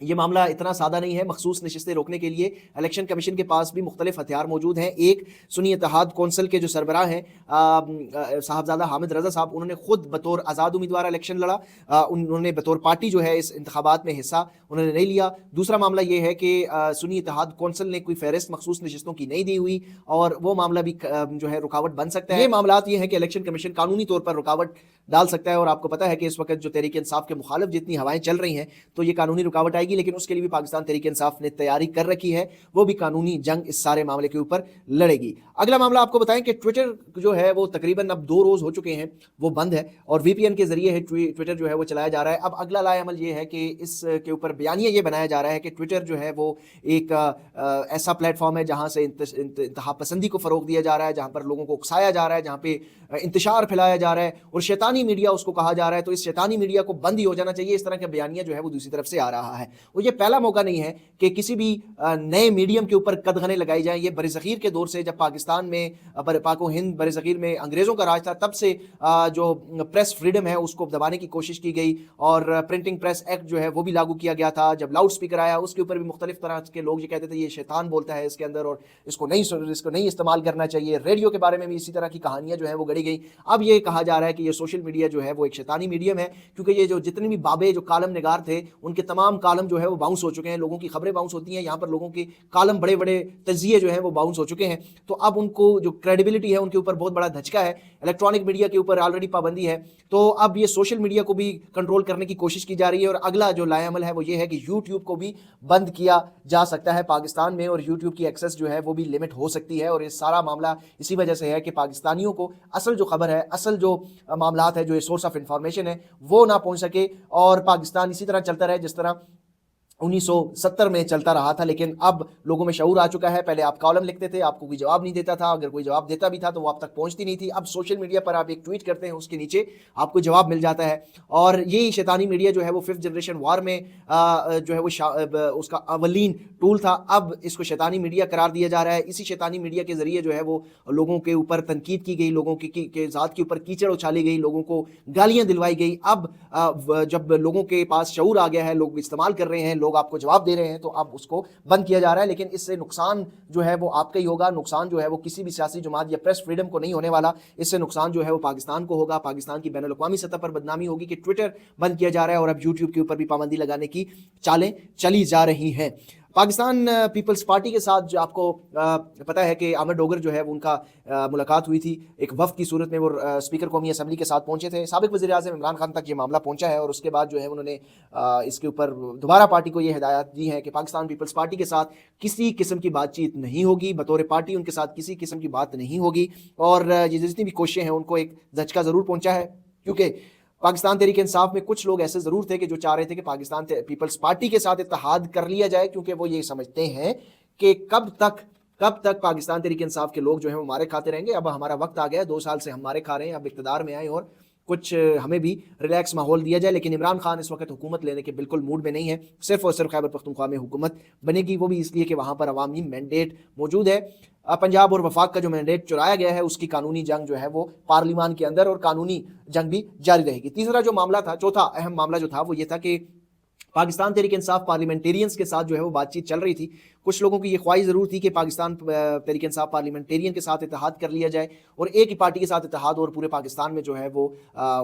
یہ معاملہ اتنا سادہ نہیں ہے. مخصوص نشستیں روکنے کے لیے الیکشن کمیشن کے پاس بھی مختلف ہتھیار موجود ہیں. ایک سنی اتحاد کونسل کے جو سربراہ ہیں صاحبزادہ حامد رضا صاحب، انہوں نے خود بطور آزاد امیدوار الیکشن لڑا. انہوں نے بطور پارٹی جو ہے اس انتخابات میں حصہ انہوں نے نہیں لیا. دوسرا معاملہ یہ ہے کہ سنی اتحاد کونسل نے کوئی فہرست مخصوص نشستوں کی نہیں دی ہوئی، اور وہ معاملہ بھی جو ہے رکاوٹ بن سکتا ہے. یہ معاملات یہ ہیں کہ الیکشن کمیشن قانونی طور پر رکاوٹ ڈال سکتا ہے، اور آپ کو پتا ہے کہ اس وقت جو تحریک انصاف کے مخالف جتنی ہوائیں چل رہی ہیں تو یہ قانونی رکاوٹ آئے گی، لیکن اس کے لیے بھی پاکستان تحریک انصاف نے تیاری کر رکھی ہے. وہ بھی قانونی جنگ اس سارے معاملے کے اوپر لڑے گی. اگلا معاملہ آپ کو بتائیں کہ ٹویٹر جو ہے وہ تقریباً اب 2 روز ہو چکے ہیں وہ بند ہے، اور وی پی این کے ذریعے ہے ٹویٹر جو ہے وہ چلایا جا رہا ہے. اب اگلا لائے عمل یہ ہے کہ اس کے اوپر بیانیہ یہ بنایا جا رہا ہے کہ ٹویٹر جو ہے وہ ایک ایسا پلیٹ فارم ہے جہاں سے انتہا پسندی کو فروغ دیا جا رہا ہے، جہاں پر لوگوں کو اکسایا جا رہا ہے، جہاں پہ انتشار پھیلایا جا رہا ہے، اور شیطانی میڈیا اس کو کہا جا رہا ہے. تو اس شیطانی میڈیا کو بند ہی ہو جانا چاہیے. اس طرح کا بیانیہ جو ہے وہ دوسری طرف سے آ رہا ہے. اور یہ پہلا موقع نہیں ہے کہ کسی بھی نئے میڈیم کے اوپر قدغنیں لگائی جائیں. یہ برصغیر کے دور سے، جب پاکستان میں پاک و ہند برصغیر میں انگریزوں کا راج تھا، تب سے جو پریس فریڈم ہے اس کو دبانے کی کوشش کی گئی، اور پرنٹنگ پریس ایکٹ جو ہے وہ بھی لاگو کیا گیا تھا. جب لاؤڈ سپیکر آیا اس کے اوپر بھی مختلف طرح کے لوگ یہ کہتے تھے یہ شیطان بولتا ہے اس کے اندر، اور اس کو نہیں استعمال کرنا چاہیے. ریڈیو کے بارے میں بھی اسی طرح کی کہانیاں جو ہیں وہ گڑی گئی. اب یہ کہا جا رہا ہے کہ یہ سوشل میڈیا جو ہے وہ ایک شیطانی میڈیم ہے، کیونکہ یہ جو جتنے بھی بابے جو کالم نگار تھے ان کے تمام کالم جو ہے وہ باؤنس ہو چکے ہیں. لوگوں کی خبریں باؤنس ہوتی ہیں، یہاں پر لوگوں کے کالم بڑے بڑے تجزیے جو ہیں وہ باؤنس ہو چکے ہیں. تو اب ان کو جو کریڈیبلٹی ہے ان کے اوپر بہت بڑا دھچکا ہے. الیکٹرانک میڈیا کے اوپر آلریڈی پابندی ہے، تو اب یہ سوشل میڈیا کو بھی کنٹرول کرنے کی کوشش کی جا رہی ہے. اور اگلا جو لائے عمل ہے وہ یہ ہے کہ یوٹیوب کو بھی بند کیا جا سکتا ہے پاکستان میں، اور یوٹیوب کی ایکسس جو ہے وہ بھی لمٹ ہو سکتی ہے. اور یہ سارا معاملہ اسی وجہ سے ہے کہ پاکستانیوں کو اصل جو خبر ہے، اصل جو معاملات ہے، جو سورس آف انفارمیشن ہے وہ نہ پہنچ سکے، اور پاکستان اسی طرح چلتا رہے جس طرح 1970 میں چلتا رہا تھا. لیکن اب لوگوں میں شعور آ چکا ہے. پہلے آپ کالم لکھتے تھے، آپ کو کوئی جواب نہیں دیتا تھا، اگر کوئی جواب دیتا بھی تھا تو وہ آپ تک پہنچتی نہیں تھی. اب سوشل میڈیا پر آپ ایک ٹویٹ کرتے ہیں، اس کے نیچے آپ کو جواب مل جاتا ہے. اور یہی شیطانی میڈیا جو ہے وہ 5th جنریشن وار میں جو ہے وہ اس کا اولین ٹول تھا. اب اس کو شیطانی میڈیا قرار دیا جا رہا ہے. اسی شیطانی میڈیا کے ذریعے جو ہے وہ لوگوں کے اوپر تنقید کی گئی، لوگوں کے ذات کے اوپر کیچڑ اچھالی گئی، لوگوں کو گالیاں دلوائی گئی. اب جب لوگوں کے پاس شعور آ گیا ہے، لوگ استعمال کر رہے ہیں، لوگ آپ کو جواب دے رہے ہیں، تو اب اس کو بند کیا جا رہا ہے. لیکن اس سے نقصان جو ہے وہ آپ کا ہی ہوگا. نقصان جو ہے وہ کسی بھی سیاسی جماعت یا پریس فریڈم کو نہیں ہونے والا. اس سے نقصان جو ہے وہ پاکستان کو ہوگا. پاکستان کی بین الاقوامی سطح پر بدنامی ہوگی کہ ٹویٹر بند کیا جا رہا ہے، اور اب یوٹیوب کے اوپر بھی پابندی لگانے کی چالیں چلی جا رہی ہیں. پاکستان پیپلز پارٹی کے ساتھ جو آپ کو پتہ ہے کہ احمد ڈوگر جو ہے ان کا ملاقات ہوئی تھی ایک وفد کی صورت میں. وہ اسپیکر قومی اسمبلی کے ساتھ پہنچے تھے. سابق وزیر اعظم عمران خان تک یہ معاملہ پہنچا ہے، اور اس کے بعد جو ہے انہوں نے اس کے اوپر دوبارہ پارٹی کو یہ ہدایات دی ہیں کہ پاکستان پیپلز پارٹی کے ساتھ کسی قسم کی بات چیت نہیں ہوگی. بطور پارٹی ان کے ساتھ کسی قسم کی بات نہیں ہوگی. اور یہ جتنی بھی کوششیں ہیں ان کو ایک دھچکا ضرور پہنچا ہے، کیونکہ پاکستان تحریک انصاف میں کچھ لوگ ایسے ضرور تھے کہ جو چاہ رہے تھے کہ پاکستان پیپلز پارٹی کے ساتھ اتحاد کر لیا جائے، کیونکہ وہ یہ سمجھتے ہیں کہ کب تک پاکستان تحریک انصاف کے لوگ جو ہیں وہ مارے کھاتے رہیں گے. اب ہمارا وقت آ گیا، 2 سال سے ہم مارے کھا رہے ہیں، اب اقتدار میں آئیں اور کچھ ہمیں بھی ریلیکس ماحول دیا جائے. لیکن عمران خان اس وقت حکومت لینے کے بالکل موڈ میں نہیں ہے. صرف اور صرف خیبر پختونخوا میں حکومت بنے گی، وہ بھی اس لیے کہ وہاں پر عوامی مینڈیٹ موجود ہے. پنجاب اور وفاق کا جو مینڈیٹ چرایا گیا ہے، اس کی قانونی جنگ جو ہے وہ پارلیمان کے اندر، اور قانونی جنگ بھی جاری رہے گی. تیسرا جو معاملہ تھا، چوتھا اہم معاملہ جو تھا وہ یہ تھا کہ پاکستان تحریک انصاف پارلیمنٹیرینز کے ساتھ جو ہے وہ بات چیت چل رہی تھی. کچھ لوگوں کی یہ خواہش ضرور تھی کہ پاکستان تحریک انصاف پارلیمنٹیرین کے ساتھ اتحاد کر لیا جائے، اور ایک ہی پارٹی کے ساتھ اتحاد اور پورے پاکستان میں جو ہے وہ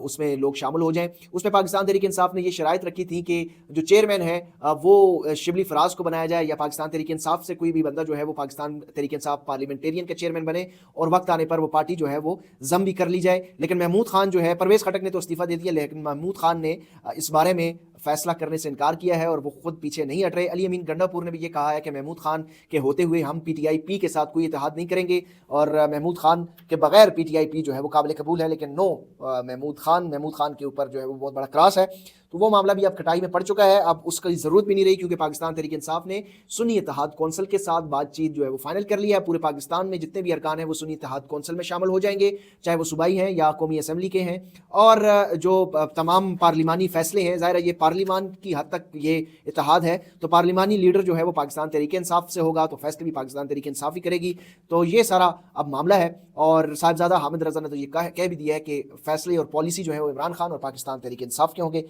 اس میں لوگ شامل ہو جائیں. اس میں پاکستان تحریک انصاف نے یہ شرائط رکھی تھی کہ جو چیئرمین ہے وہ شبلی فراز کو بنایا جائے، یا پاکستان تحریک انصاف سے کوئی بھی بندہ جو ہے وہ پاکستان تحریک انصاف پارلیمنٹیرین کا چیئرمین بنے، اور وقت آنے پر وہ پارٹی جو ہے وہ ضم بھی کر لی جائے. لیکن محمود خان جو ہے، پرویز خٹک نے تو استعفیٰ دے دیا، لیکن محمود خان نے اس بارے میں فیصلہ کرنے سے انکار کیا ہے، اور وہ خود پیچھے نہیں ہٹ رہے. علی امین گنڈا پور نے بھی یہ کہا ہے کہ محمود خان کے ہوتے ہوئے ہم پی ٹی آئی پی کے ساتھ کوئی اتحاد نہیں کریں گے، اور محمود خان کے بغیر پی ٹی آئی پی جو ہے وہ قابل قبول ہے. لیکن محمود خان کے اوپر جو ہے وہ بہت بڑا کراس ہے. تو وہ معاملہ بھی اب کٹائی میں پڑ چکا ہے. اب اس کی ضرورت بھی نہیں رہی، کیونکہ پاکستان تحریک انصاف نے سنی اتحاد کونسل کے ساتھ بات چیت جو ہے وہ فائنل کر لیا ہے. پورے پاکستان میں جتنے بھی ارکان ہیں وہ سنی اتحاد کونسل میں شامل ہو جائیں گے، چاہے وہ صوبائی ہیں یا قومی اسمبلی کے ہیں. اور جو تمام پارلیمانی فیصلے ہیں، ظاہر ہے یہ پارلیمان کی حد تک یہ اتحاد ہے، تو پارلیمانی لیڈر جو ہے وہ پاکستان تحریک انصاف سے ہوگا، تو فیصلے بھی پاکستان تحریک انصاف ہی کرے گی. تو یہ سارا اب معاملہ ہے. اور صاحبزادہ حامد رضا نے تو یہ کہہ بھی دیا ہے کہ فیصلے اور پالیسی جو ہے وہ عمران خان اور پاکستان تحریک انصاف کے ہوں گے۔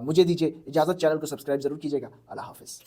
مجھے دیجیے اجازت، چینل کو سبسکرائب ضرور کیجیے گا۔ اللہ حافظ۔